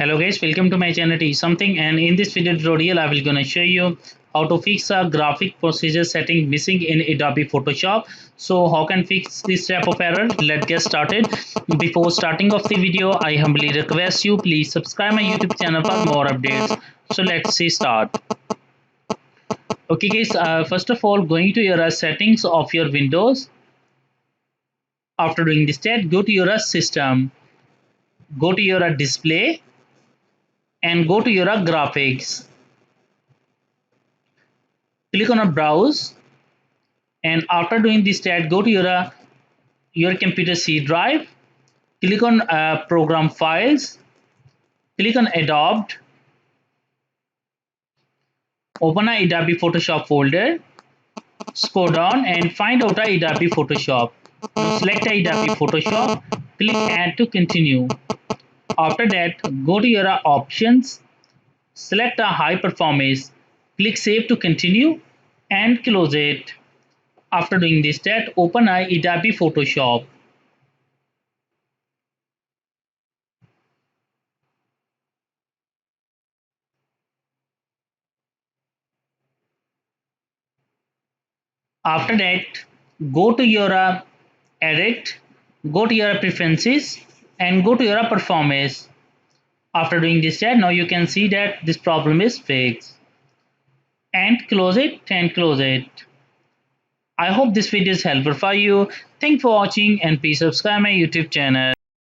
Hello guys, welcome to my channel T something, and in this video tutorial I will gonna show you how to fix a graphic procedure setting missing in Adobe Photoshop. So how can fix this type of error? Let's get started. Before starting off the video, I humbly request you please subscribe my YouTube channel for more updates. So let's see start. Okay guys, first of all going to your settings of your Windows. After doing this step, go to your system, go to your display and go to your graphics. Click on a browse, and after doing this tab, go to your computer C drive. Click on program files. Click on Adobe. Open a Adobe Photoshop folder. Scroll down and find out a Adobe Photoshop. Now select a Adobe Photoshop. Click Add to continue. After that, go to your options. Select a high performance. Click Save to continue and close it. After doing this step, open a Adobe Photoshop. After that, go to your edit, go to your preferences and go to your performance. After doing this step, now you can see that this problem is fixed. And close it and close it. I hope this video is helpful for you. Thanks for watching and please subscribe my YouTube channel.